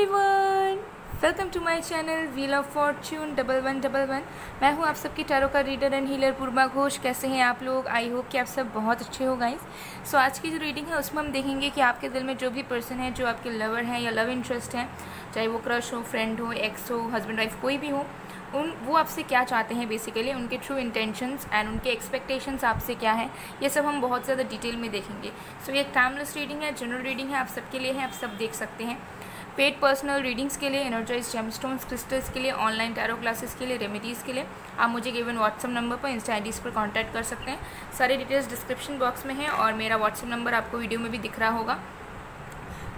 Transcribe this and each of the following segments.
Everyone, welcome to my channel wheel of fortune 1111। मैं हूं आप सबकी टैरो का reader and healer Purva Ghosh. कैसे हैं आप लोग? आई होप कि आप सब बहुत अच्छे हो गाइस। सो आज की जो रीडिंग है उसमें हम देखेंगे कि आपके दिल में जो भी पर्सन है, जो आपके लवर हैं या लव इंटरेस्ट हैं, चाहे वो क्रश हो, फ्रेंड हो, एक्स हो, हस्बैंड वाइफ, कोई भी हो, वो आपसे क्या चाहते हैं, बेसिकली उनके ट्रू इंटेंशंस एंड उनके एक्सपेक्टेशंस आपसे क्या है, ये सब हम बहुत ज़्यादा डिटेल में देखेंगे। सो ये एक टाइमलेस रीडिंग है, जनरल रीडिंग है, आप सबके लिए है, आप सब देख सकते हैं। पेड पर्सनल रीडिंग्स के लिए, एनर्जाइज जेमस्टोन्स क्रिस्टल्स के लिए, ऑनलाइन टैरो क्लासेस के लिए, रेमेडीज़ के लिए आप मुझे गिवन व्हाट्सअप नंबर पर, इंस्टा आईडीज़ पर कांटेक्ट कर सकते हैं। सारी डिटेल्स डिस्क्रिप्शन बॉक्स में है और मेरा व्हाट्सअप नंबर आपको वीडियो में भी दिख रहा होगा।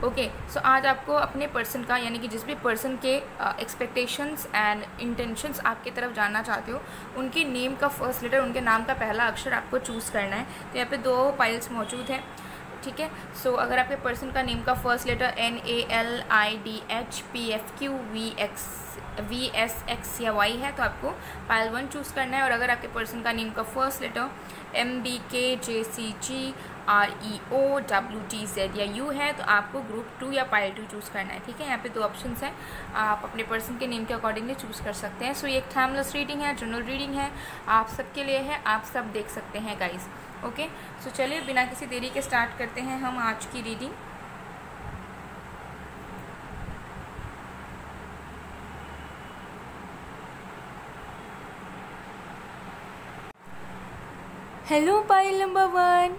ओके, सो आज आपको अपने पर्सन का, यानी कि जिस भी पर्सन के एक्सपेक्टेशंस एंड इंटेंशंस आपके तरफ जानना चाहते हो, उनके नेम का फर्स्ट लेटर, उनके नाम का पहला अक्षर आपको चूज़ करना है। तो यहाँ पे 2 पाइल्स मौजूद हैं, ठीक है। सो अगर आपके पर्सन का नेम का फर्स्ट लेटर NALIDHPFQVSX या Y है तो आपको पाइल 1 चूज़ करना है। और अगर आपके पर्सन का नेम का फर्स्ट लेटर MBKJCGREOWTZ या U है तो आपको ग्रुप 2 या पाइल 2 चूज़ करना है, ठीक है। यहाँ पे 2 ऑप्शंस हैं, आप अपने पर्सन के नेम के अकॉर्डिंगली चूज़ कर सकते हैं। सो ये एक टाइमलेस रीडिंग है, जनरल रीडिंग है, आप सबके लिए है, आप सब देख सकते हैं गाइस। ओके, सो चलिए बिना किसी देरी के स्टार्ट करते हैं हम आज की रीडिंग। Hello pile number 1।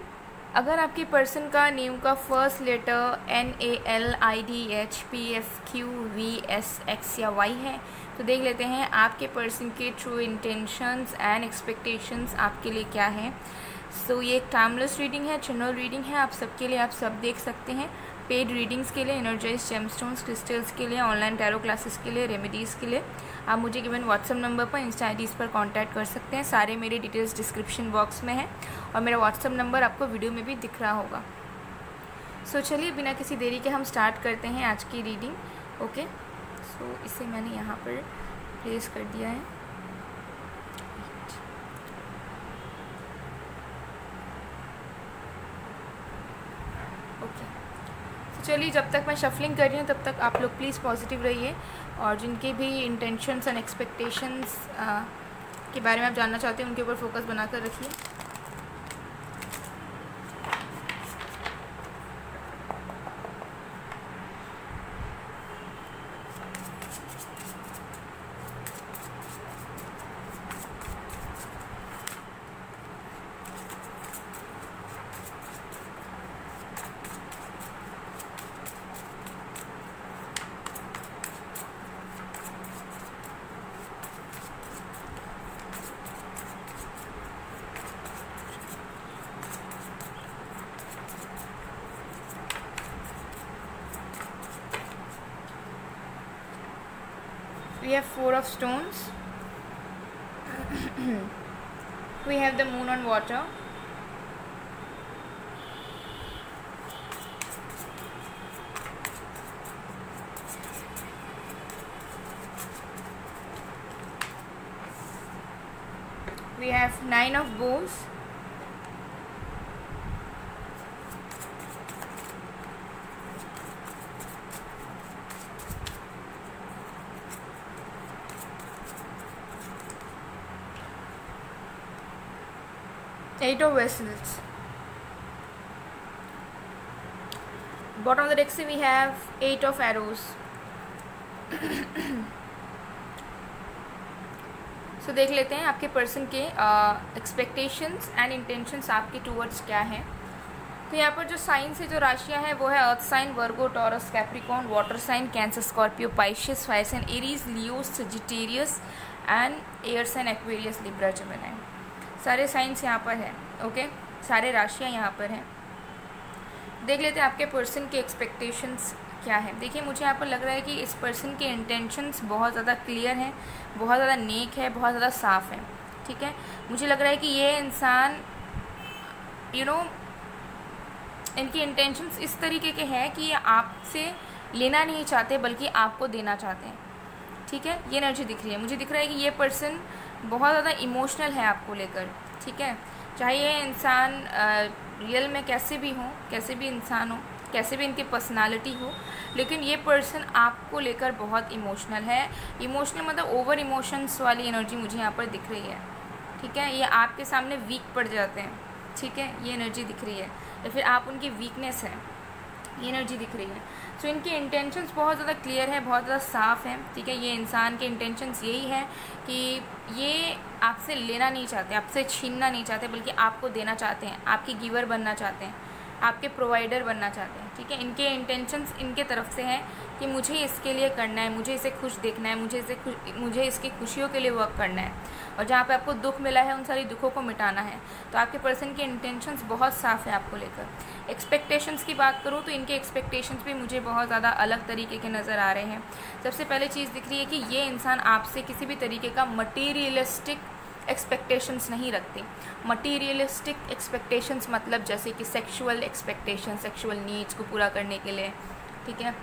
अगर आपके पर्सन का नेम का फर्स्ट लेटर NALIDHPFQVSX या Y है तो देख लेते हैं आपके पर्सन के ट्रू इंटेंशंस एंड एक्सपेक्टेशंस आपके लिए क्या है। सो ये एक टाइमलेस रीडिंग है, जनरल रीडिंग है, आप सबके लिए, आप सब देख सकते हैं। पेड रीडिंग्स के लिए, एनर्जाइज जेमस्टोन्स क्रिस्टल्स के लिए, ऑनलाइन टैरो क्लासेस के लिए, रेमेडीज़ के लिए आप मुझे गिवन व्हाट्सअप नंबर पर, इंस्टा आईडीज़ पर कांटेक्ट कर सकते हैं। सारे मेरे डिटेल्स डिस्क्रिप्शन बॉक्स में है और मेरा व्हाट्सअप नंबर आपको वीडियो में भी दिख रहा होगा। सो चलिए बिना किसी देरी के हम स्टार्ट करते हैं आज की रीडिंग। ओके, सो इसे मैंने यहाँ पर प्लेस कर दिया है। ओके, चलिए जब तक मैं शफलिंग कर रही हूँ तब तक आप लोग प्लीज़ पॉजिटिव रहिए और जिनके भी इंटेंशंस एंड एक्सपेक्टेशंस के बारे में आप जानना चाहते हैं उनके ऊपर फोकस बनाकर रखिए। We have 4 of stones. We have the moon on water. We have 9 of bows. Eight of vessels. Bottom of the deck we have 8 of arrows. सो देख लेते हैं आपके पर्सन के एक्सपेक्टेशंस एंड इंटेंशंस आपके टूवर्ड्स क्या हैं। तो यहाँ पर जो साइन से जो राशियाँ हैं वो है earth sign, Virgo, Taurus, Capricorn, water sign, Cancer, Scorpio, Pisces, fire sign, Aries, Leo, Sagittarius and air sign, Aquarius, Libra, Gemini. सारे साइंस यहाँ पर हैं। ओके, सारे राशियाँ यहाँ पर हैं। देख लेते हैं आपके पर्सन के एक्सपेक्टेशंस क्या है। देखिए मुझे यहाँ पर लग रहा है कि इस पर्सन के इंटेंशंस बहुत ज़्यादा क्लियर हैं, बहुत ज़्यादा नेक है, बहुत ज़्यादा साफ़ है, ठीक है। मुझे लग रहा है कि ये इंसान इनकी इंटेंशंस इस तरीके के हैं कि ये आपसे लेना नहीं चाहते बल्कि आपको देना चाहते हैं, ठीक है। ये एनर्जी दिख रही है, मुझे दिख रहा है कि ये पर्सन बहुत ज़्यादा इमोशनल है आपको लेकर, ठीक है। चाहे ये इंसान रियल में कैसे भी हो, कैसे भी इंसान हो, कैसे भी इनकी पर्सनालिटी हो, लेकिन ये पर्सन आपको लेकर बहुत इमोशनल है। इमोशनल मतलब ओवर इमोशंस वाली एनर्जी मुझे यहाँ पर दिख रही है, ठीक है। ये आपके सामने वीक पड़ जाते हैं, ठीक है, ये एनर्जी दिख रही है, या फिर आप उनकी वीकनेस है, ये एनर्जी दिख रही है। सो इनके इंटेंशंस बहुत ज़्यादा क्लियर है, बहुत ज़्यादा साफ़ है, ठीक है। ये इंसान के इंटेंशंस यही है कि ये आपसे लेना नहीं चाहते, आपसे छीनना नहीं चाहते, बल्कि आपको देना चाहते हैं, आपकी गिवर बनना चाहते हैं, आपके प्रोवाइडर बनना चाहते हैं, ठीक है। इनके इंटेंशंस इनके तरफ से हैं कि मुझे इसके लिए करना है, मुझे इसे खुश देखना है, मुझे इसकी खुशियों के लिए वर्क करना है, और जहाँ पे आपको दुख मिला है उन सारी दुखों को मिटाना है। तो आपके पर्सन के इंटेंशंस बहुत साफ़ है आपको लेकर। एक्सपेक्टेशंस की बात करूँ तो इनके एक्सपेक्टेशंस भी मुझे बहुत ज़्यादा अलग तरीके के नज़र आ रहे हैं। सबसे पहले चीज़ दिख रही है कि ये इंसान आपसे किसी भी तरीके का मटीरियलिस्टिक एक्सपेक्टेशंस नहीं रखते। मटीरियलिस्टिक एक्सपेक्टेशंस मतलब जैसे कि सेक्सुअल एक्सपेक्टेशन, सेक्सुअल नीड्स को पूरा करने के लिए, ठीक है,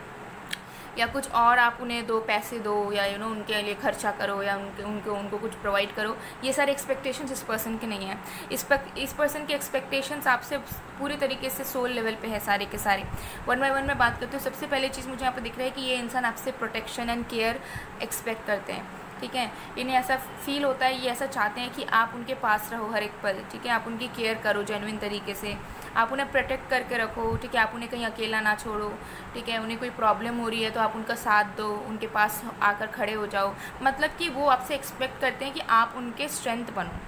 या कुछ और आप उन्हें दो, पैसे दो, या उनके लिए खर्चा करो, या उनको कुछ प्रोवाइड करो। ये सारे एक्सपेक्टेशंस इस पर्सन के नहीं हैं। इस पर्सन के एक्सपेक्टेशंस आपसे पूरी तरीके से सोल लेवल पे है सारे के सारे। वन बाय वन मैं बात करती हूँ। सबसे पहले चीज़ मुझे यहाँ पर दिख रहा है कि ये इंसान आपसे प्रोटेक्शन एंड केयर एक्सपेक्ट करते हैं, ठीक है। इन्हें ऐसा फील होता है, ये ऐसा चाहते हैं कि आप उनके पास रहो हर एक पल, ठीक है। आप उनकी केयर करो जेन्युइन तरीके से, आप उन्हें प्रोटेक्ट करके रखो, ठीक है। आप उन्हें कहीं अकेला ना छोड़ो, ठीक है। उन्हें कोई प्रॉब्लम हो रही है तो आप उनका साथ दो, उनके पास आकर खड़े हो जाओ। मतलब कि वो आपसे एक्सपेक्ट करते हैं कि आप उनके स्ट्रेंथ बनो,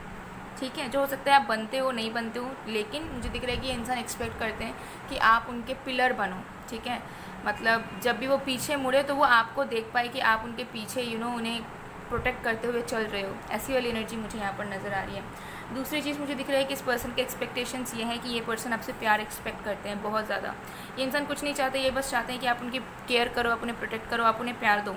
ठीक है। जो हो सकता है आप बनते हो, नहीं बनते हो, लेकिन मुझे दिख रहा है कि ये इंसान एक्सपेक्ट करते हैं कि आप उनके पिलर बनो, ठीक है। मतलब जब भी वो पीछे मुड़े तो वो आपको देख पाए कि आप उनके पीछे उन्हें प्रोटेक्ट करते हुए चल रहे हो। ऐसी वाली एनर्जी मुझे यहाँ पर नज़र आ रही है। दूसरी चीज़ मुझे दिख रहा है कि इस पर्सन के एक्सपेक्टेशंस ये हैं कि ये पर्सन आपसे प्यार एक्सपेक्ट करते हैं बहुत ज़्यादा। ये इंसान कुछ नहीं चाहते, ये बस चाहते हैं कि आप उनकी केयर करो, आप उन्हें प्रोटेक्ट करो, आप उन्हें प्यार दो,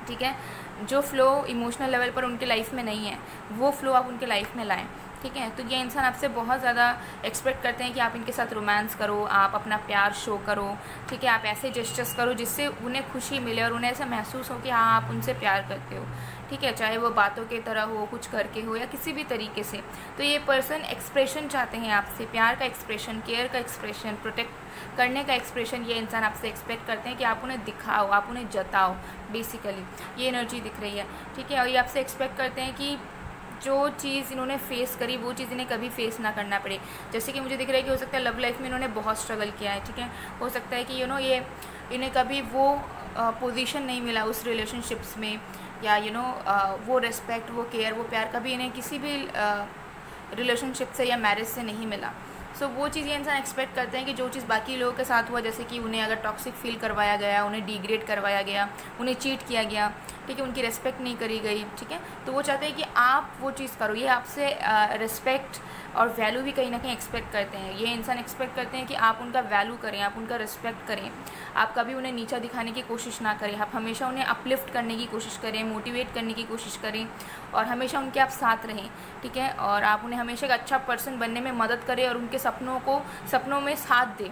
ठीक है। जो फ्लो इमोशनल लेवल पर उनके लाइफ में नहीं है, वो फ्लो आप उनके लाइफ में लाएँ, ठीक है। तो ये इंसान आपसे बहुत ज़्यादा एक्सपेक्ट करते हैं कि आप इनके साथ रोमांस करो, आप अपना प्यार शो करो, ठीक है। आप ऐसे जेस्चर्स करो जिससे उन्हें खुशी मिले और उन्हें ऐसा महसूस हो कि हाँ आप उनसे प्यार करते हो, ठीक है। चाहे वो बातों के तरह हो, कुछ करके हो, या किसी भी तरीके से। तो ये पर्सन एक्सप्रेशन चाहते हैं आपसे, प्यार का एक्सप्रेशन, केयर का एक्सप्रेशन, प्रोटेक्ट करने का एक्सप्रेशन। ये इंसान आपसे एक्सपेक्ट करते हैं कि आप उन्हें दिखाओ, आप उन्हें जताओ, बेसिकली ये एनर्जी दिख रही है, ठीक है। और ये आपसे एक्सपेक्ट करते हैं कि जो चीज़ इन्होंने फेस करी वो चीज़ इन्हें कभी फेस ना करना पड़े। जैसे कि मुझे दिख रहा है कि हो सकता है लव लाइफ में इन्होंने बहुत स्ट्रगल किया है, ठीक है। हो सकता है कि ये इन्हें कभी वो पोजीशन नहीं मिला उस रिलेशनशिप्स में, या वो रिस्पेक्ट, वो केयर, वो प्यार कभी इन्हें किसी भी रिलेशनशिप से या मैरिज से नहीं मिला। सो वो चीज़ ये इंसान एक्सपेक्ट करते हैं कि जो चीज़ बाकी लोगों के साथ हुआ, जैसे कि उन्हें अगर टॉक्सिक फील करवाया गया, उन्हें डिग्रेड करवाया गया, उन्हें चीट किया गया, ठीक है, उनकी रिस्पेक्ट नहीं करी गई, ठीक है। तो वो चाहते हैं कि आप वो चीज़ करो। ये आपसे रिस्पेक्ट और वैल्यू भी कहीं ना कहीं एक्सपेक्ट करते हैं। ये इंसान एक्सपेक्ट करते हैं कि आप उनका वैल्यू करें, आप उनका रिस्पेक्ट करें, आप कभी उन्हें नीचा दिखाने की कोशिश ना करें, आप हमेशा उन्हें अपलिफ्ट करने की कोशिश करें, मोटिवेट करने की कोशिश करें, और हमेशा उनके आप साथ रहें, ठीक है। और आप उन्हें हमेशा एक अच्छा पर्सन बनने में मदद करें और उनके सपनों में साथ दें।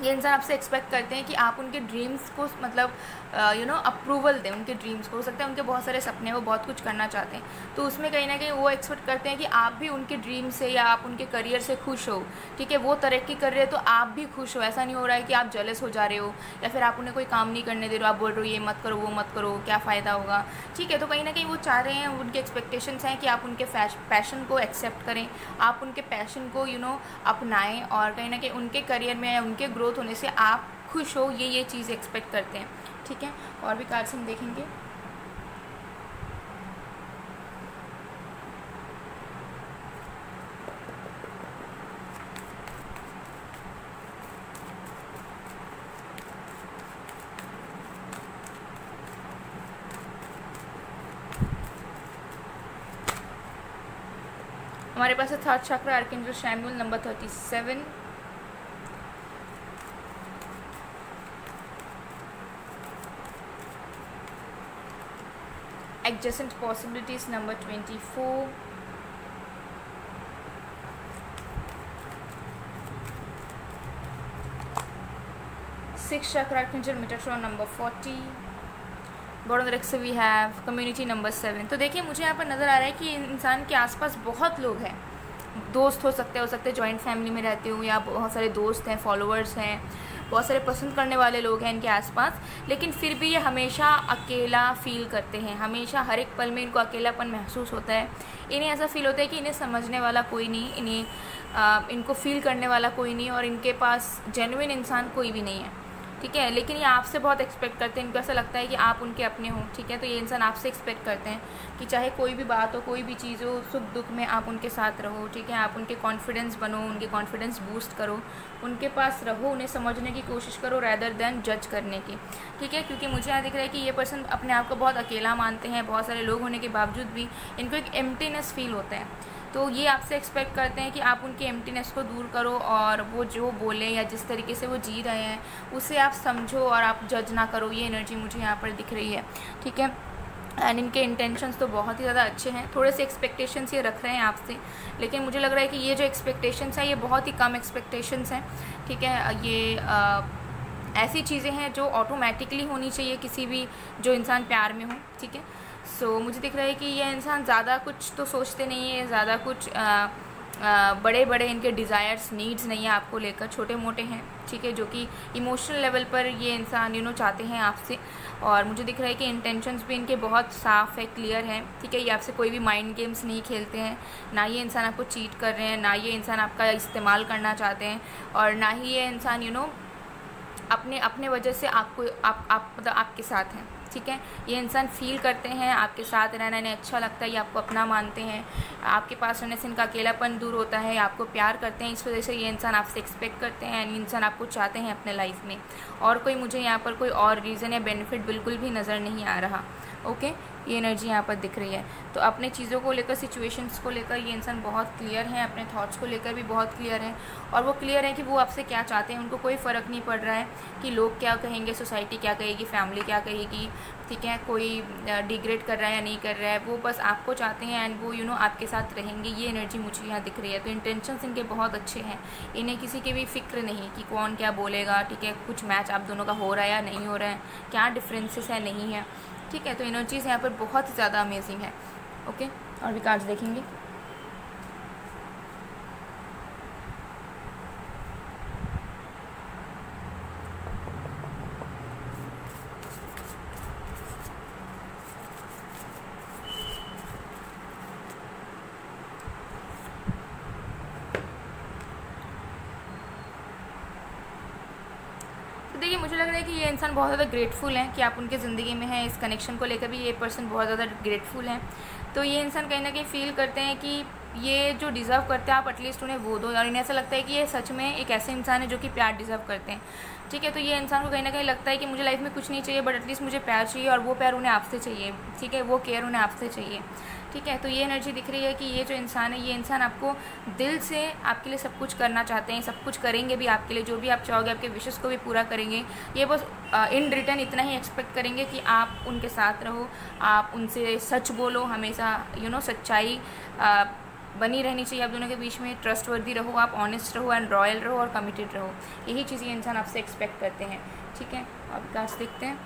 ये इंसान आपसे एक्सपेक्ट करते हैं कि आप उनके ड्रीम्स को मतलब अप्रूवल दें, उनके ड्रीम्स को। हो सकता है उनके बहुत सारे सपने, वो बहुत कुछ करना चाहते हैं, तो उसमें कहीं ना कहीं वो एक्सपेक्ट करते हैं कि आप भी उनके ड्रीम से या आप उनके करियर से खुश हो, ठीक है। वो तरक्की कर रहे हैं तो आप भी खुश हो। ऐसा नहीं हो रहा है कि आप जेलस हो जा रहे हो या फिर आप उन्हें कोई काम नहीं करने दे रहे हो, आप बोल रहे हो ये मत करो, वो मत करो, क्या फ़ायदा होगा, ठीक है। तो कहीं ना कहीं वो चाह रहे हैं, उनके एक्सपेक्टेशंस हैं कि आप उनके पैशन को एक्सेप्ट करें, आप उनके पैशन को अपनाएं, और कहीं ना कहीं उनके करियर में या उनके ग्रोथ होने से आप खुश हो। ये चीज़ एक्सपेक्ट करते हैं, ठीक है। और भी कार्ड्स हम देखेंगे। हमारे पास है थर्ड चक्र, archangel Samuel, number 37। Adjacent possibilities, number 24। Sixth chakra, archangel Metatron, number 40। बॉर्डन direct से वी हैव कम्युनिटी, नंबर 7। तो देखिए मुझे यहाँ पर नज़र आ रहा है कि इंसान के आसपास बहुत लोग हैं, दोस्त हो सकते हैं जॉइंट फैमिली में रहते हो, या बहुत सारे दोस्त हैं, फॉलोअर्स हैं, बहुत सारे पसंद करने वाले लोग हैं इनके आसपास, लेकिन फिर भी ये हमेशा अकेला फील करते हैं। हमेशा हर एक पल में इनको अकेलापन महसूस होता है। इन्हें ऐसा फील होता है कि इन्हें समझने वाला कोई नहीं, इनको फील करने वाला कोई नहीं, और इनके पास जेन्युइन इंसान कोई भी नहीं है, ठीक है। लेकिन ये आपसे बहुत एक्सपेक्ट करते हैं। इनको ऐसा लगता है कि आप उनके अपने हो, ठीक है। तो ये इंसान आपसे एक्सपेक्ट करते हैं कि चाहे कोई भी बात हो, कोई भी चीज़ हो, सुख दुख में आप उनके साथ रहो, ठीक है। आप उनके कॉन्फिडेंस बनो, उनके कॉन्फिडेंस बूस्ट करो, उनके पास रहो, उन्हें समझने की कोशिश करो रैदर देन जज करने की, ठीक है। क्योंकि मुझे यहाँ दिख रहा है कि ये पर्सन अपने आप को बहुत अकेला मानते हैं। बहुत सारे लोग होने के बावजूद भी इनको एक एम्प्टीनेस फील होता है। तो ये आपसे एक्सपेक्ट करते हैं कि आप उनकी एम्प्टीनेस को दूर करो, और वो जो बोले या जिस तरीके से वो जी रहे हैं उसे आप समझो और आप जज ना करो। ये एनर्जी मुझे यहाँ पर दिख रही है, ठीक है। एंड इनके इंटेंशंस तो बहुत ही ज़्यादा अच्छे हैं। थोड़े से एक्सपेक्टेशंस ये रख रहे हैं आपसे, लेकिन मुझे लग रहा है कि ये जो एक्सपेक्टेशंस हैं ये बहुत ही कम एक्सपेक्टेशंस हैं, ठीक है। ये ऐसी चीज़ें हैं जो ऑटोमेटिकली होनी चाहिए किसी भी जो इंसान प्यार में हो, ठीक है। सो मुझे दिख रहा है कि ये इंसान ज़्यादा कुछ तो सोचते नहीं है, ज़्यादा कुछ बड़े बड़े इनके डिज़ायर्स, नीड्स नहीं है आपको लेकर, छोटे मोटे हैं, ठीक है। जो कि इमोशनल लेवल पर ये इंसान चाहते हैं आपसे। और मुझे दिख रहा है कि इंटेंशंस भी इनके बहुत साफ़ है, क्लियर है, ठीक है। ये आपसे कोई भी माइंड गेम्स नहीं खेलते हैं, ना ये इंसान आपको चीट कर रहे हैं, ना ये इंसान आपका इस्तेमाल करना चाहते हैं, और ना ही ये इंसान अपने वजह से आपको मतलब आपके साथ हैं, ठीक है। ये इंसान फील करते हैं आपके साथ रहना इन्हें अच्छा लगता है, ये आपको अपना मानते हैं, आपके पास रहने से इनका अकेलापन दूर होता है, आपको प्यार करते हैं। इस वजह से ये इंसान आपसे एक्सपेक्ट करते हैं, ये इंसान आपको चाहते हैं अपने लाइफ में। और कोई मुझे यहाँ पर कोई और रीज़न या बेनिफिट बिल्कुल भी नज़र नहीं आ रहा, ओके। ये एनर्जी यहाँ पर दिख रही है। तो अपने चीज़ों को लेकर, सिचुएशंस को लेकर ये इंसान बहुत क्लियर है, अपने थॉट्स को लेकर भी बहुत क्लियर है, और वो क्लियर है कि वो आपसे क्या चाहते हैं। उनको कोई फ़र्क नहीं पड़ रहा है कि लोग क्या कहेंगे, सोसाइटी क्या कहेगी, फैमिली क्या कहेगी, ठीक है। कोई डिग्रेड कर रहा है या नहीं कर रहा है, वो बस आपको चाहते हैं, एंड वो आपके साथ रहेंगे। ये एनर्जी मुझे यहाँ दिख रही है। तो इंटेंशंस इनके बहुत अच्छे हैं, इन्हें किसी की भी फिक्र नहीं कि कौन क्या बोलेगा, ठीक है। कुछ मैच आप दोनों का हो रहा है या नहीं हो रहा है, क्या डिफरेंसेस है, नहीं है, ठीक है। तो एनर्जीज़ यहाँ पर बहुत ज़्यादा अमेजिंग है, ओके। और भी कार्ड्स देखेंगे। देखिए, मुझे लग रहा है कि ये इंसान बहुत ज़्यादा ग्रेटफुल है कि आप उनकी ज़िंदगी में हैं। इस कनेक्शन को लेकर भी ये पर्सन बहुत ज़्यादा ग्रेटफुल है। तो ये इंसान कहीं ना कहीं फ़ील करते हैं कि ये जो डिज़र्व करते हैं आप एटलीस्ट उन्हें वो दो, और इन्हें ऐसा लगता है कि ये सच में एक ऐसे इंसान है जो कि प्यार डिज़र्व करते हैं, ठीक है। तो ये इंसान को कहीं ना कहीं लगता है कि मुझे लाइफ में कुछ नहीं चाहिए, बट एटलीस्ट मुझे प्यार चाहिए, और वो प्यार उन्हें आपसे चाहिए, ठीक है। वो केयर उन्हें आपसे चाहिए, ठीक है। तो ये एनर्जी दिख रही है कि ये जो इंसान है, ये इंसान आपको दिल से आपके लिए सब कुछ करना चाहते हैं, सब कुछ करेंगे भी आपके लिए, जो भी आप चाहोगे, आपके विशेस को भी पूरा करेंगे। ये बस इन रिटर्न इतना ही एक्सपेक्ट करेंगे कि आप उनके साथ रहो, आप उनसे सच बोलो, हमेशा सच्चाई बनी रहनी चाहिए आप दोनों के बीच में, ट्रस्टवर्दी रहो, आप ऑनेस्ट रहो, एंड रॉयल रहो, और कमिटेड रहो। यही चीज़ ये इंसान आपसे एक्सपेक्ट करते हैं, ठीक है। अब कार्ड्स देखते हैं।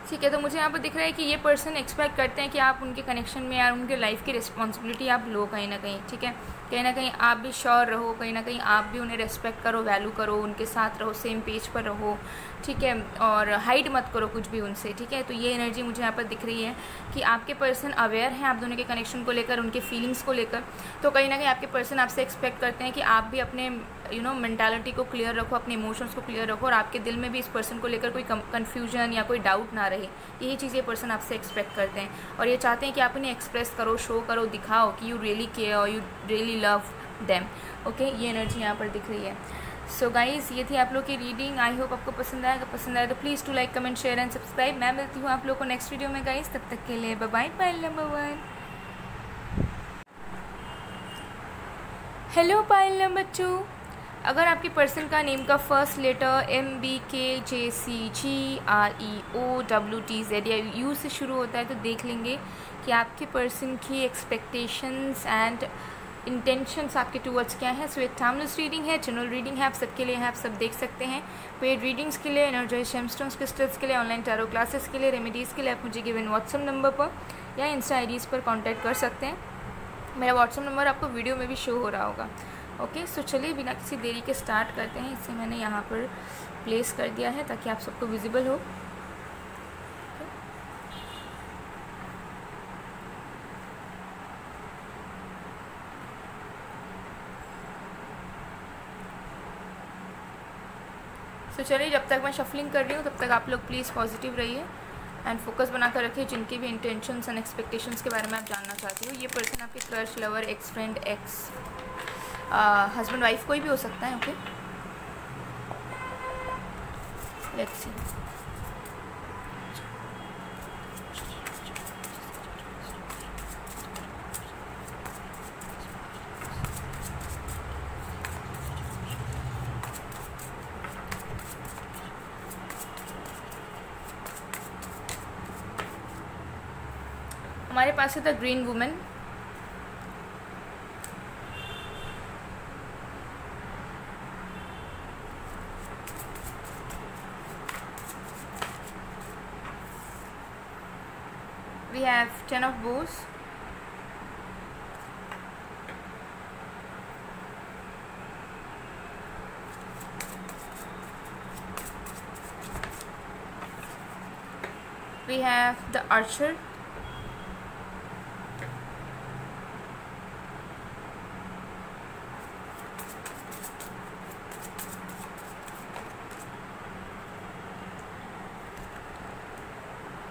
ठीक है। तो मुझे यहाँ पर दिख रहा है कि ये पर्सन एक्सपेक्ट करते हैं कि आप उनके कनेक्शन में या उनके लाइफ की रिस्पॉन्सिबिलिटी आप लो कहीं ना कहीं, ठीक है। कहीं ना कहीं आप भी श्योर रहो, कहीं ना कहीं आप भी उन्हें रेस्पेक्ट करो, वैल्यू करो, उनके साथ रहो, सेम पेज पर रहो, ठीक है। और हाइड मत करो कुछ भी उनसे, ठीक है। तो ये एनर्जी मुझे यहाँ पर दिख रही है कि आपके पर्सन अवेयर हैं आप दोनों के कनेक्शन को लेकर, उनके फीलिंग्स को लेकर। तो कहीं ना कहीं आपके पर्सन आपसे एक्सपेक्ट करते हैं कि आप भी अपने मेंटालिटी को क्लियर रखो, अपने इमोशंस को क्लियर रखो, और आपके दिल में भी इस पर्सन को लेकर कोई कन्फ्यूजन या कोई डाउट ना रहे। यही चीज़ ये पर्सन आपसे एक्सपेक्ट करते हैं, और ये चाहते हैं कि आप इन्हें एक्सप्रेस करो, शो करो, दिखाओ कि यू रियली केयर और you really love them, okay. ये एनर्जी यहाँ पर दिख रही है। सो गाइज़, ये थी आप लोग की रीडिंग। आई होप आपको पसंद आएगा। पसंद आए तो please to like, comment, share and subscribe. मैं मिलती हूँ आप लोग को नेक्स्ट वीडियो में गाइज़। तब तक के लिए bye bye, number 1। Hello Payal number 2। अगर आपके पर्सन का नेम का फर्स्ट लेटर MBKJCGREOWTZ या यू से शुरू होता है तो देख लेंगे कि आपके पर्सन की एक्सपेक्टेशंस एंड इंटेंशंस आपके टूवर्ड्स क्या है। सो एक टाइमलेस रीडिंग है, जनरल रीडिंग है, आप सबके लिए है, आप सब देख सकते हैं। पेड रीडिंग्स के लिए, एनर्जाइज जेमस्टोन्स क्रिस्टल्स के लिए, ऑनलाइन टैरो क्लासेस के लिए, रेमेडीज़ के लिए आप मुझे गिवन व्हाट्सएप नंबर पर या इंस्टा आईडीज़ पर कांटेक्ट कर सकते हैं। मेरा व्हाट्सएप नंबर आपको वीडियो में भी शो हो रहा होगा। ओके, सो चलिए बिना किसी देरी के स्टार्ट करते हैं। इसे मैंने यहाँ पर प्लेस कर दिया है ताकि आप सबको विजिबल हो। तो चलिए, जब तक मैं शफलिंग कर रही हूँ तब तक आप लोग प्लीज़ पॉजिटिव रहिए एंड फोकस बनाकर रखिए। जिनके भी इंटेंशंस एंड एक्सपेक्टेशंस के बारे में आप जानना चाहते हो, ये पर्सन आपके crush, lover, x friend, ex husband, wife कोई भी हो सकता है। Okay, let's see. हमारे पास है the green women. We have 10 of bows. We have the archer.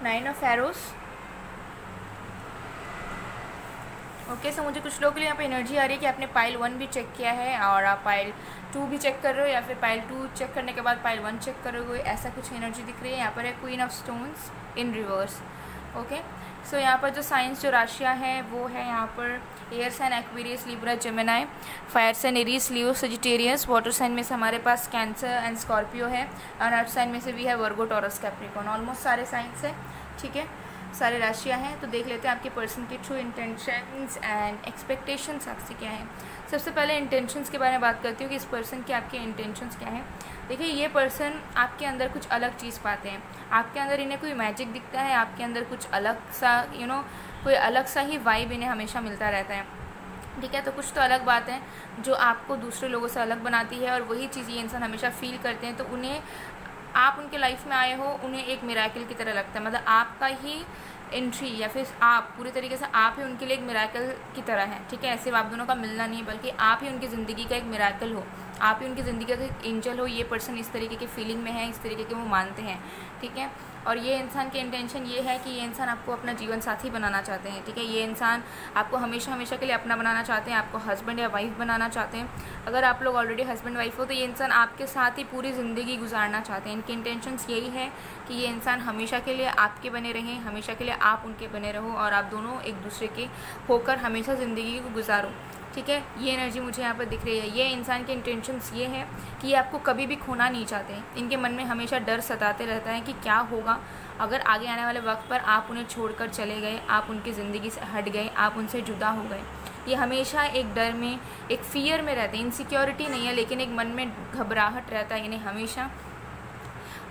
Nine of arrows. Okay, so मुझे कुछ लोगों के लिए यहाँ पे एनर्जी आ रही है कि आपने पाइल 1 भी चेक किया है और आप पाइल 2 भी चेक कर रहे हो, या फिर पाइल 2 चेक करने के बाद पाइल 1 चेक करोगे। ऐसा कुछ एनर्जी दिख रही है। यहाँ पर है queen of stones in reverse. Okay, so यहाँ पर जो साइंस, जो राशियाँ हैं वो है यहाँ पर air sign Aquarius, Libra, Gemini, fire sign Aries, Leo, Sagittarius. Water sign में से हमारे पास कैंसर एंड स्कॉर्पियो है और अर्थ साइन में से भी है वर्गो, टॉरस, कैप्रिकॉर्न। ऑलमोस्ट सारे साइंस हैं, ठीक है, सारे राशियाँ हैं। तो देख लेते हैं आपके पर्सन के ट्रू इंटेंशंस एंड एक्सपेक्टेशंस आपसे क्या है। सबसे पहले इंटेंशंस के बारे में बात करती हूँ कि इस पर्सन के आपके इंटेंशंस क्या हैं। देखिए, ये पर्सन आपके अंदर कुछ अलग चीज़ पाते हैं। आपके अंदर इन्हें कोई मैजिक दिखता है, आपके अंदर कुछ अलग सा कोई अलग सा ही वाइब इन्हें हमेशा मिलता रहता है, ठीक है। तो कुछ तो अलग बात है जो आपको दूसरे लोगों से अलग बनाती है और वही चीज़ ये इंसान हमेशा फील करते हैं। तो उन्हें, आप उनके लाइफ में आए हो, उन्हें एक मिराकल की तरह लगता है। मतलब आपका ही एंट्री या फिर आप पूरी तरीके से आप ही उनके लिए एक मिराकल की तरह है, ठीक है। ऐसे आप दोनों का मिलना नहीं, बल्कि आप ही उनकी ज़िंदगी का एक मिराकल हो, आप ही उनकी ज़िंदगी का एक एंजल हो। ये पर्सन इस तरीके की फीलिंग में है, इस तरीके के वो मानते हैं, ठीक है। और ये इंसान के इंटेंशन ये है कि ये इंसान आपको अपना जीवन साथी बनाना चाहते हैं, ठीक है। ये इंसान आपको हमेशा हमेशा के लिए अपना बनाना चाहते हैं, आपको हस्बैंड या वाइफ बनाना चाहते हैं। अगर आप लोग ऑलरेडी हस्बैंड वाइफ हो तो ये इंसान आपके साथ ही पूरी ज़िंदगी गुजारना चाहते हैं। इनके इंटेंशंस यही है कि ये इंसान हमेशा के लिए आपके बने रहें, हमेशा के लिए आप उनके बने रहो और आप दोनों एक दूसरे के होकर हमेशा ज़िंदगी को गुजारो, ठीक है। ये एनर्जी मुझे यहाँ पर दिख रही है। ये इंसान के इंटेंशंस ये हैं कि ये आपको कभी भी खोना नहीं चाहते। इनके मन में हमेशा डर सताते रहता है कि क्या होगा अगर आगे आने वाले वक्त पर आप उन्हें छोड़कर चले गए, आप उनकी ज़िंदगी से हट गए, आप उनसे जुदा हो गए। ये हमेशा एक डर में, एक फ़ियर में रहते हैं। इनसिक्योरिटी नहीं है, लेकिन एक मन में घबराहट रहता है इन्हें हमेशा।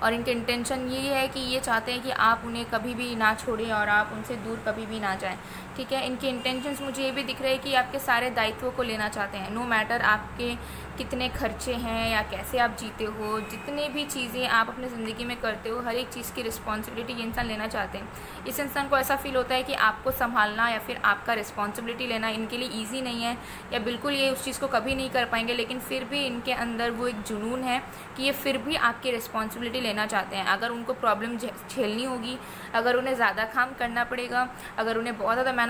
और इनके इंटेंशन ये है कि ये चाहते हैं कि आप उन्हें कभी भी ना छोड़ें और आप उनसे दूर कभी भी ना जाएं, ठीक है। इनके इंटेंशंस मुझे ये भी दिख रहे हैं कि आपके सारे दायित्वों को लेना चाहते हैं। नो मैटर आपके कितने खर्चे हैं या कैसे आप जीते हो, जितने भी चीज़ें आप अपनी ज़िंदगी में करते हो, हर एक चीज़ की रिस्पॉन्सिबिलिटी ये इंसान लेना चाहते हैं। इस इंसान को ऐसा फील होता है कि आपको संभालना या फिर आपका रिस्पॉन्सिबिलिटी लेना इनके लिए ईजी नहीं है, या बिल्कुल ये उस चीज़ को कभी नहीं कर पाएंगे। लेकिन फिर भी इनके अंदर वो एक जुनून है कि ये फिर भी आपकी रिस्पॉन्सिबिलिटी लेना चाहते हैं। अगर उनको प्रॉब्लम झेलनी होगी, अगर उन्हें ज़्यादा काम करना पड़ेगा, अगर उन्हें बहुत ज़्यादा मेहनत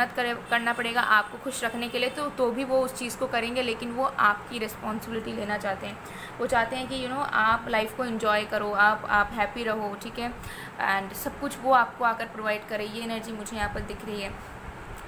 करना पड़ेगा आपको खुश रखने के लिए, तो भी वो उस चीज़ को करेंगे। लेकिन वो आपकी रिस्पॉन्सिबिलिटी लेना चाहते हैं। वो चाहते हैं कि आप लाइफ को एंजॉय करो, आप हैप्पी रहो, ठीक है, एंड सब कुछ वो आपको आकर प्रोवाइड करे। ये एनर्जी मुझे यहाँ पर दिख रही है।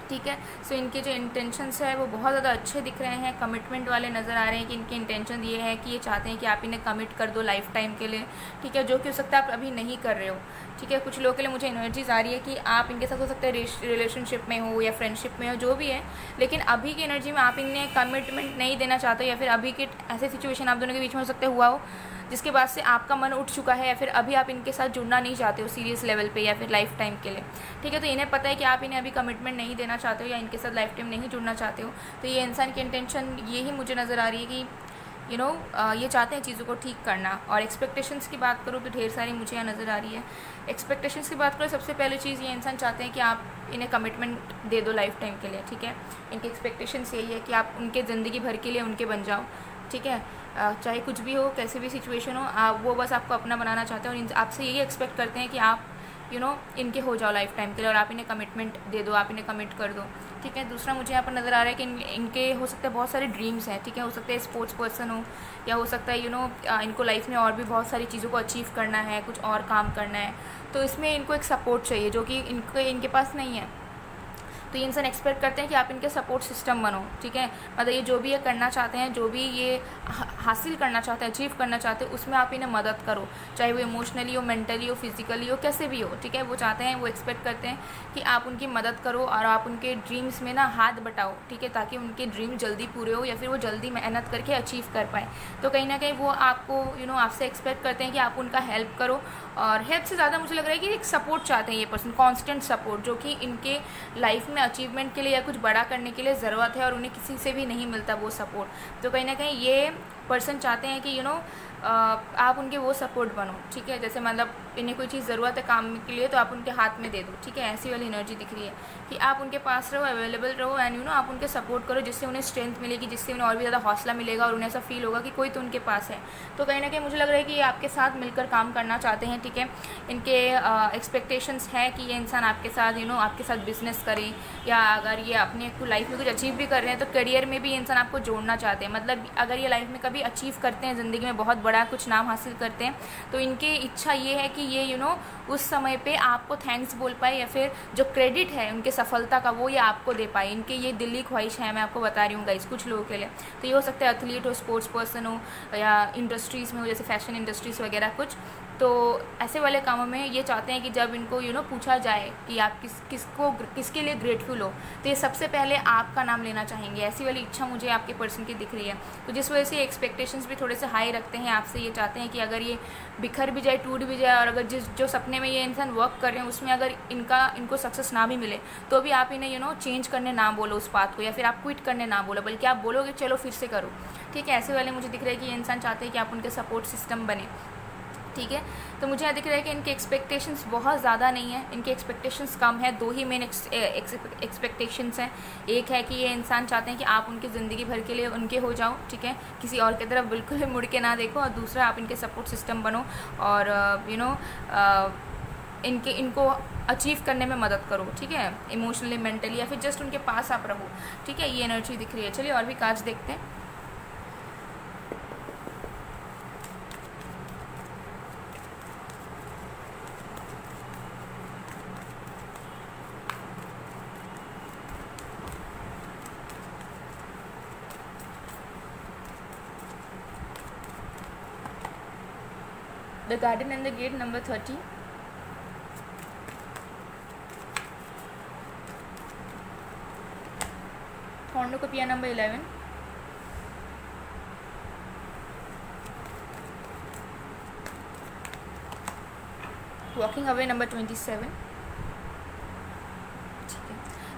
ठीक है। सो इनके जो इंटेंशंस है वो बहुत ज़्यादा अच्छे दिख रहे हैं, कमिटमेंट वाले नज़र आ रहे हैं कि इनके इंटेंशन ये है कि ये चाहते हैं कि आप इन्हें कमिट कर दो लाइफ टाइम के लिए, ठीक है, जो कि हो सकता है आप अभी नहीं कर रहे हो, ठीक है। कुछ लोगों के लिए मुझे एनर्जीज आ रही है कि आप इनके साथ हो सकता है रिलेशनशिप में हो या फ्रेंडशिप में हो, जो भी है, लेकिन अभी की एनर्जी में आप इन्हें कमिटमेंट नहीं देना चाहते हो, या फिर अभी के ऐसे सिचुएशन आप दोनों के बीच में हो सकता है हुआ हो जिसके बाद से आपका मन उठ चुका है, या फिर अभी आप इनके साथ जुड़ना नहीं चाहते हो सीरियस लेवल पे या फिर लाइफ टाइम के लिए, ठीक है। तो इन्हें पता है कि आप इन्हें अभी कमिटमेंट नहीं देना चाहते हो या इनके साथ लाइफ टाइम नहीं जुड़ना चाहते हो। तो ये इंसान की इंटेंशन यही मुझे नज़र आ रही है कि ये चाहते हैं चीज़ों को ठीक करना। और एक्सपेक्टेशंस की बात करूँ तो ढेर सारी मुझे यहाँ नज़र आ रही है। एक्सपेक्टेशंस की बात करूँ, सबसे पहली चीज़ ये इंसान चाहते हैं कि आप इन्हें कमिटमेंट दे दो लाइफ टाइम के लिए, ठीक है। इनकी एक्सपेक्टेशंस यही है कि आप उनके ज़िंदगी भर के लिए उनके बन जाओ, ठीक है। चाहे कुछ भी हो, कैसी भी सिचुएशन हो, आप वो बस आपको अपना बनाना चाहते हैं और आपसे यही एक्सपेक्ट करते हैं कि आप इनके हो जाओ लाइफ टाइम के लिए और आप इन्हें कमिटमेंट दे दो, आप इन्हें कमिट कर दो, ठीक है। दूसरा मुझे यहाँ पर नज़र आ रहा है कि इनके हो सकते हैं बहुत सारे ड्रीम्स हैं, ठीक है। हो सकता है स्पोर्ट्स पर्सन हो, या हो सकता है इनको लाइफ में और भी बहुत सारी चीज़ों को अचीव करना है, कुछ और काम करना है, तो इसमें इनको एक सपोर्ट चाहिए जो कि इनके पास नहीं है। तो ये इंसान एक्सपेक्ट करते हैं कि आप इनके सपोर्ट सिस्टम बनो, ठीक है। मतलब ये जो भी ये करना चाहते हैं, जो भी ये हासिल करना चाहते हैं, अचीव करना चाहते हैं, उसमें आप इन्हें मदद करो, चाहे वो इमोशनली हो, मेंटली हो, फिजिकली हो, कैसे भी हो, ठीक है। वो चाहते हैं, वो एक्सपेक्ट करते हैं कि आप उनकी मदद करो और आप उनके ड्रीम्स में ना हाथ बटाओ, ठीक है, ताकि उनके ड्रीम जल्दी पूरे हो या फिर वो जल्दी मेहनत करके अचीव कर पाए। तो कहीं ना कहीं वो आपको आपसे एक्सपेक्ट करते हैं कि आप उनका हेल्प करो, और हेल्प से ज़्यादा मुझे लग रहा है कि एक सपोर्ट चाहते हैं ये पर्सन, कॉन्स्टेंट सपोर्ट, जो कि इनके लाइफ में अचीवमेंट के लिए या कुछ बड़ा करने के लिए ज़रूरत है और उन्हें किसी से भी नहीं मिलता वो सपोर्ट। तो कहीं ना कहीं ये पर्सन चाहते हैं कि आप उनके वो सपोर्ट बनो, ठीक है। जैसे मतलब इन्हें कोई चीज़ ज़रूरत है काम के लिए तो आप उनके हाथ में दे दो, ठीक है। ऐसी वाली एनर्जी दिख रही है कि आप उनके पास रहो, अवेलेबल रहो, एंड आप उनके सपोर्ट करो, जिससे उन्हें स्ट्रेंथ मिलेगी, जिससे उन्हें और भी ज़्यादा हौसला मिलेगा और उन्हें ऐसा फील होगा कि कोई तो उनके पास है। तो कहीं ना कहीं मुझे लग रहा है कि ये आपके साथ मिलकर काम करना चाहते हैं, ठीक है। इनके एक्सपेक्टेशंस है कि ये इंसान आपके साथ आपके साथ बिजनेस करें, या अगर ये अपने लाइफ में कुछ अचीव भी कर रहे हैं तो करियर में भी ये इंसान आपको जोड़ना चाहते हैं। मतलब अगर ये लाइफ में कभी अचीव करते हैं, ज़िंदगी में बहुत बड़ा कुछ नाम हासिल करते हैं, तो इनकी इच्छा ये है कि ये उस समय पे आपको थैंक्स बोल पाए, या फिर जो क्रेडिट है उनके सफलता का वो ये आपको दे पाए। इनकी ये दिल्ली ख्वाहिश है, मैं आपको बता रही हूँ गाइस, कुछ लोगों के लिए। तो ये हो सकता है एथलीट हो, स्पोर्ट्स पर्सन हो, या इंडस्ट्रीज़ में हो, जैसे फैशन इंडस्ट्रीज़ वगैरह कुछ। तो ऐसे वाले कामों में ये चाहते हैं कि जब इनको पूछा जाए कि आप किसके लिए ग्रेटफुल हो, तो ये सबसे पहले आपका नाम लेना चाहेंगे। ऐसी वाली इच्छा मुझे आपके पर्सन की दिख रही है। तो जिस वजह से एक्सपेक्टेशंस भी थोड़े से हाई रखते हैं आपसे। ये चाहते हैं कि अगर ये बिखर भी जाए, टूट भी जाए, और अगर जो सपने में ये इंसान वर्क कर रहे हैं उसमें अगर इनको सक्सेस ना भी मिले, तो भी आप इन्हें चेंज करने ना बोलो उस बात को, या फिर आप क्विट करने ना बोलो, बल्कि आप बोलोगे चलो फिर से करो, ठीक है। ऐसे वाले मुझे दिख रहा है कि ये इंसान चाहते हैं कि आप उनके सपोर्ट सिस्टम बने, ठीक है। तो मुझे यहाँ दिख रहा है कि इनके एक्सपेक्टेशंस बहुत ज़्यादा नहीं है, इनके एक्सपेक्टेशंस कम है। दो ही मेन एक्सपेक्टेशंस हैं। एक है कि ये इंसान चाहते हैं कि आप उनकी ज़िंदगी भर के लिए उनके हो जाओ, ठीक है, किसी और की तरफ बिल्कुल भी मुड़ के ना देखो। और दूसरा, आप इनके सपोर्ट सिस्टम बनो और इनको अचीव करने में मदद करो, ठीक है, इमोशनली, मेंटली, या फिर जस्ट उनके पास आप रहो, ठीक है। ये एनर्जी दिख रही है। चलिए और भी कार्ड्स देखते हैं। The Garden and the Gate, number 30. Cornucopia, number 11. Walking Away, number 27.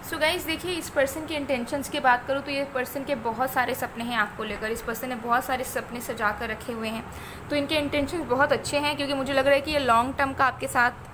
So guys देखिए, इस पर्सन के इंटेंशंस की बात करूँ तो ये पर्सन के बहुत सारे सपने हैं आपको लेकर। इस पर्सन ने बहुत सारे सपने सजा कर रखे हुए हैं। तो इनके इंटेंशंस बहुत अच्छे हैं, क्योंकि मुझे लग रहा है कि ये लॉन्ग टर्म का आपके साथ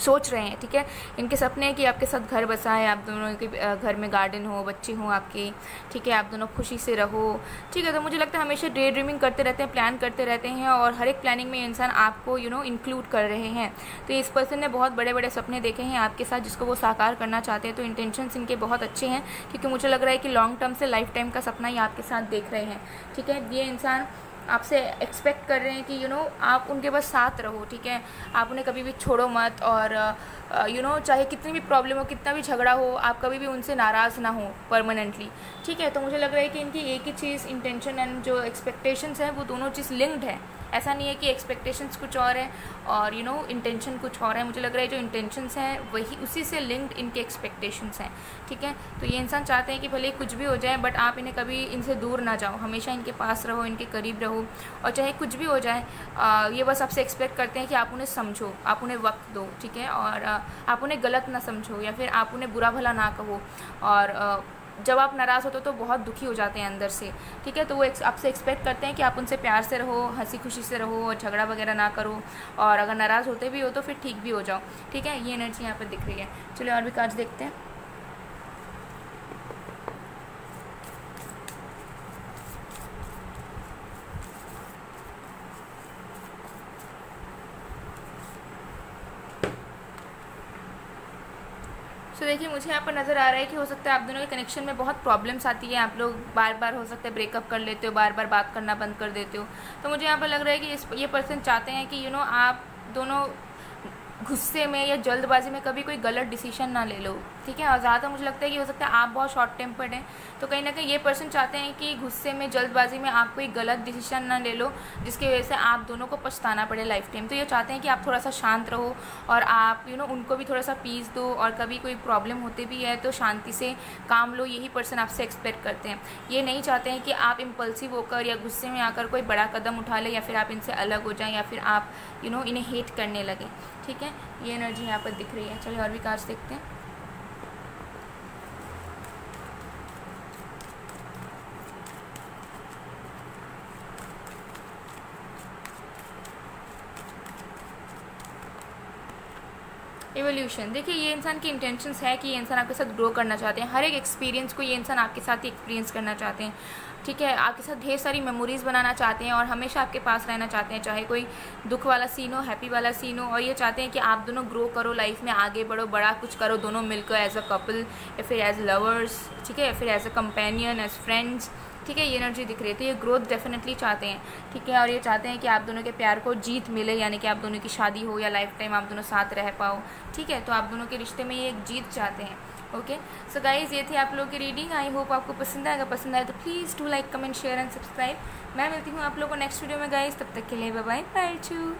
सोच रहे हैं, ठीक है। इनके सपने हैं कि आपके साथ घर बसाए, आप दोनों के घर में गार्डन हो, बच्चे हों आपके, ठीक है, आप दोनों खुशी से रहो, ठीक है। तो मुझे लगता है हमेशा डे ड्रीमिंग करते रहते हैं, प्लान करते रहते हैं, और हर एक प्लानिंग में इंसान आपको इंक्लूड कर रहे हैं। तो इस पर्सन ने बहुत बड़े बड़े सपने देखे हैं आपके साथ, जिसको वो साकार करना चाहते हैं। तो इंटेंशंस इनके बहुत अच्छे हैं, क्योंकि मुझे लग रहा है कि लॉन्ग टर्म से लाइफ टाइम का सपना ही आपके साथ देख रहे हैं, ठीक है। ये इंसान आपसे एक्सपेक्ट कर रहे हैं कि आप उनके पास साथ रहो, ठीक है, आप उन्हें कभी भी छोड़ो मत, और चाहे कितनी भी प्रॉब्लम हो, कितना भी झगड़ा हो, आप कभी भी उनसे नाराज़ ना हो परमानेंटली, ठीक है। तो मुझे लग रहा है कि इनकी एक ही चीज़, इंटेंशन एंड जो एक्सपेक्टेशंस हैं वो दोनों चीज़ लिंक्ड है। ऐसा नहीं है कि एक्सपेक्टेशंस कुछ और है और इंटेंशन कुछ और है। मुझे लग रहा है जो इंटेंशंस हैं वही उसी से लिंक्ड इनके एक्सपेक्टेशंस हैं, ठीक है। तो ये इंसान चाहते हैं कि भले कुछ भी हो जाए बट आप इन्हें कभी इनसे दूर ना जाओ, हमेशा इनके पास रहो, इनके करीब रहो, और चाहे कुछ भी हो जाए ये बस आपसे एक्सपेक्ट करते हैं कि आप उन्हें समझो, आप उन्हें वक्त दो, ठीक है, और आप उन्हें गलत ना समझो या फिर आप उन्हें बुरा भला ना कहो। और जब आप नाराज़ होते हो तो बहुत दुखी हो जाते हैं अंदर से, ठीक है। तो वो आपसे एक्सपेक्ट करते हैं कि आप उनसे प्यार से रहो, हंसी खुशी से रहो और झगड़ा वगैरह ना करो, और अगर नाराज़ होते भी हो तो फिर ठीक भी हो जाओ, ठीक है। ये एनर्जी यहाँ पर दिख रही है। चलिए और भी कार्ड्स देखते हैं। तो देखिए मुझे यहाँ पर नज़र आ रहा है कि हो सकता है आप दोनों के कनेक्शन में बहुत प्रॉब्लम्स आती है, आप लोग बार बार हो सकता है ब्रेकअप कर लेते हो, बार बार बात करना बंद कर देते हो। तो मुझे यहाँ पर लग रहा है कि ये पर्सन चाहते हैं कि आप दोनों गुस्से में या जल्दबाजी में कभी कोई गलत डिसीजन ना ले लो, ठीक है। और ज़्यादातर मुझे लगता है कि हो सकता है आप बहुत शॉर्ट टेम्पर्ड हैं, तो कहीं ना कहीं ये पर्सन चाहते हैं कि गुस्से में जल्दबाजी में आप कोई गलत डिसीजन ना ले लो जिसकी वजह से आप दोनों को पछताना पड़े लाइफ टाइम। तो ये चाहते हैं कि आप थोड़ा सा शांत रहो और आप उनको भी थोड़ा सा पीस दो, और कभी कोई प्रॉब्लम होती भी है तो शांति से काम लो, यही पर्सन आपसे एक्सपेक्ट करते हैं। ये नहीं चाहते हैं कि आप इम्पल्सिव होकर या गुस्से में आकर कोई बड़ा कदम उठा ले, या फिर आप इनसे अलग हो जाएं, या फिर आप इन्हें हेट करने लगें, ठीक है। ये एनर्जी यहाँ पर दिख रही है। चलिए और भी कार्ड्स देखते हैं। एवोल्यूशन, देखिए ये इंसान की इंटेंशंस है कि ये इंसान आपके साथ ग्रो करना चाहते हैं, हर एक एक्सपीरियंस को ये इंसान आपके साथ ही एक्सपीरियंस करना चाहते हैं, ठीक है। आपके साथ ढेर सारी मेमोरीज़ बनाना चाहते हैं और हमेशा आपके पास रहना चाहते हैं, चाहे कोई दुख वाला सीन हो, हैप्पी वाला सीन हो, और ये चाहते हैं कि आप दोनों ग्रो करो, लाइफ में आगे बढ़ो, बड़ा कुछ करो दोनों मिलकर, एज अ कपल या फिर एज लवर्स, ठीक है, या फिर as a companion, as friends, ठीक है। ये एनर्जी दिख रही है। तो ये ग्रोथ डेफिनेटली चाहते हैं, ठीक है। और ये चाहते हैं कि आप दोनों के प्यार को जीत मिले, यानी कि आप दोनों की शादी हो या लाइफ टाइम आप दोनों साथ रह पाओ, ठीक है। तो आप दोनों के रिश्ते में ये एक जीत चाहते हैं, ओके। सो गाइज ये थी आप लोगों की रीडिंग। आई होप आपको पसंद आएगा, पसंद आए तो please do like, comment, share and subscribe. मैं मिलती हूँ आप लोगों को नेक्स्ट वीडियो में गाइज, तब तक के लिए बाय बाय, बाय टू।